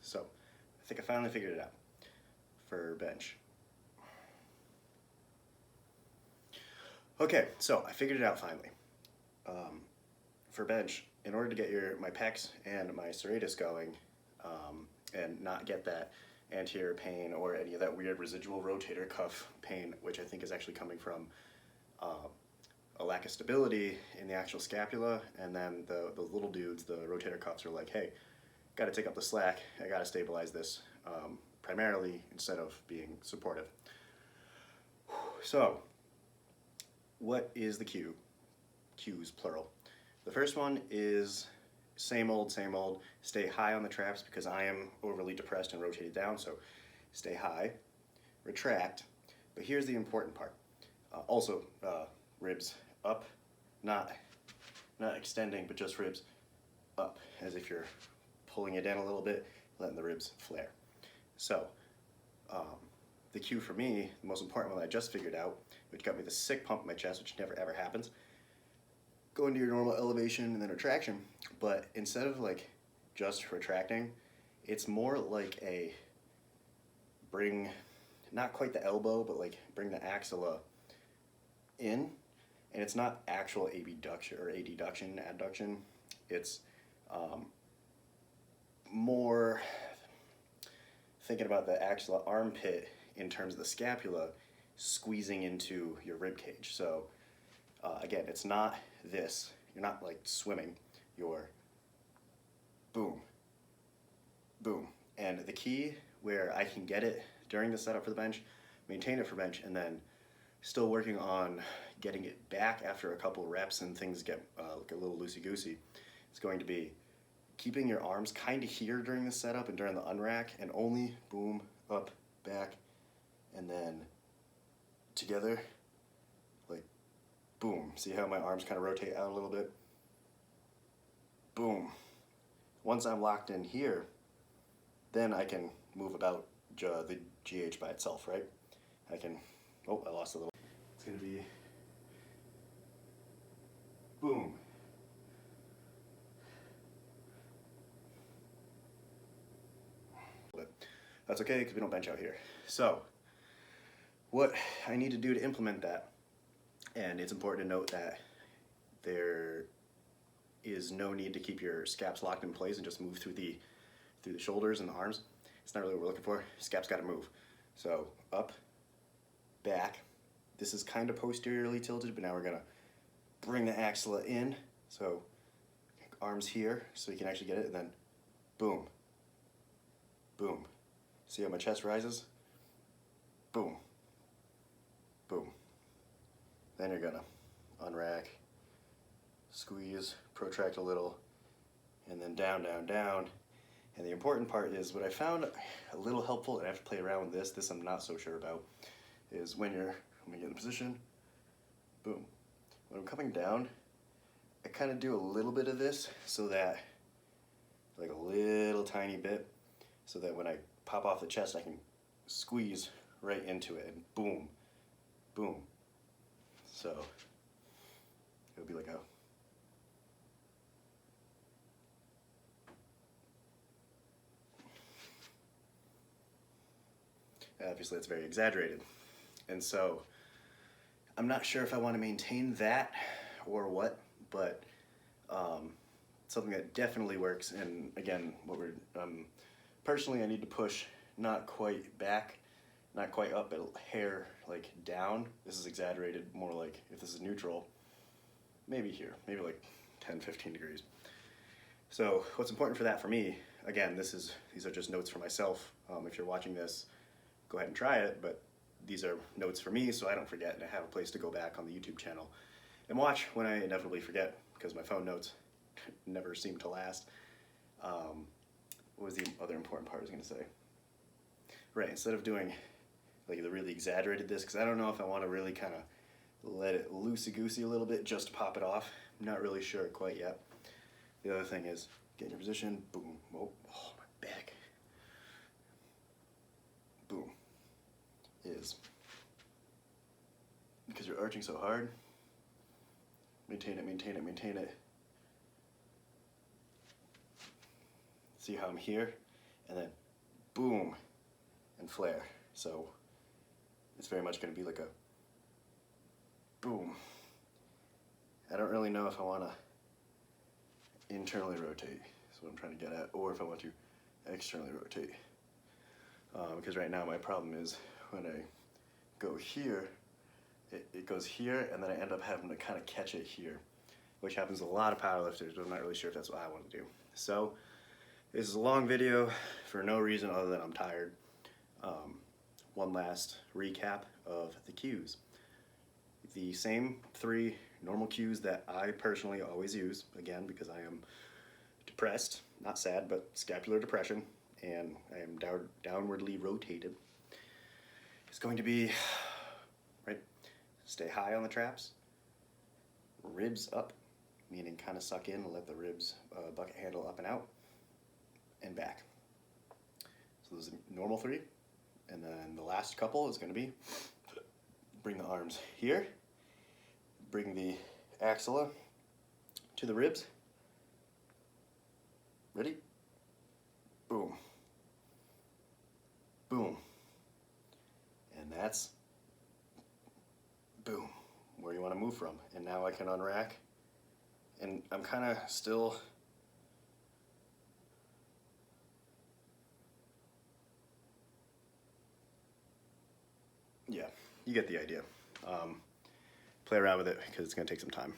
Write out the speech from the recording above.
So I think I finally figured it out for bench. Okay, so I figured it out finally. For bench, in order to get my pecs and my serratus going, and not get that anterior pain or any of that weird residual rotator cuff pain, which I think is actually coming from a lack of stability in the actual scapula, and then the little dudes, the rotator cuffs, are like, hey, gotta take up the slack, I gotta stabilize this, primarily instead of being supportive. So, what is the cue? Cues, plural. The first one is same old, stay high on the traps because I am overly depressed and rotated down, so stay high, retract, but here's the important part. Also, ribs up, not extending, but just ribs up, as if you're pulling it in a little bit, letting the ribs flare. So, the cue for me, the most important one that I just figured out, which got me the sick pump in my chest, which never ever happens, go into your normal elevation and then retraction, but instead of like just retracting, it's more like a bring, not quite the elbow, but like bring the axilla in, and it's not actual abduction or adduction, it's more thinking about the axilla armpit in terms of the scapula squeezing into your rib cage. So again, it's not this. You're not like swimming. You're boom, boom. And the key where I can get it during the setup for the bench, maintain it for bench, and then still working on getting it back after a couple reps and things get like a little loosey-goosey, it's going to be keeping your arms kind of here during the setup and during the unrack, and only boom, up, back, and then together, like boom. See how my arms kind of rotate out a little bit? Boom. Once I'm locked in here, then I can move about the GH by itself, right? I can, oh, I lost a little. It's gonna be boom. That's okay, because we don't bench out here. So, what I need to do to implement that, and it's important to note that there is no need to keep your scaps locked in place and just move through the shoulders and the arms. It's not really what we're looking for. Scaps gotta move. So, up, back. This is kind of posteriorly tilted, but now we're gonna bring the axilla in. So, arms here, so you can actually get it, and then boom, boom. See how my chest rises? Boom, boom. Then you're gonna unrack, squeeze, protract a little, and then down, down, down. And the important part is what I found a little helpful, and I have to play around with this I'm not so sure about, is when we get in position, boom. When I'm coming down, I kind of do a little bit of this so that, like a little tiny bit, so that when I pop off the chest, I can squeeze right into it, and boom, boom. So it'll be like a obviously it's very exaggerated, and so I'm not sure if I want to maintain that or what, but something that definitely works. And again, what we're personally, I need to push not quite back, not quite up, but hair like down. This is exaggerated, more like if this is neutral, maybe here, maybe like 10-15 degrees. So what's important for that for me, again, these are just notes for myself. If you're watching this, go ahead and try it, but these are notes for me so I don't forget, and I have a place to go back on the YouTube channel and watch when I inevitably forget, because my phone notes never seem to last. What was the other important part I was going to say? Right, instead of doing like the really exaggerated this, because I don't know if I want to really kind of let it loosey-goosey a little bit just to pop it off. I'm not really sure quite yet. The other thing is get in your position, boom, oh, my back, boom, is because you're arching so hard, maintain it, maintain it, maintain it. See how I'm here, and then boom, and flare. So it's very much going to be like a boom. I don't really know if I want to internally rotate, that's what I'm trying to get at, or if I want to externally rotate. Because right now my problem is when I go here, it goes here, and then I end up having to kind of catch it here, which happens to a lot of powerlifters, but I'm not really sure if that's what I want to do. So this is a long video for no reason other than I'm tired. One last recap of the cues. The same 3 normal cues that I personally always use, again, because I am depressed, not sad, but scapular depression, and I am downwardly rotated. It's going to be, right, stay high on the traps, ribs up, meaning kind of suck in and let the ribs bucket handle up and out, and back. So those are the normal 3. And then the last couple is going to be bring the arms here, bring the axilla to the ribs. Ready? Boom. Boom. And that's boom, where you want to move from. And now I can unrack. And I'm kind of still yeah, you get the idea. Play around with it because it's going to take some time.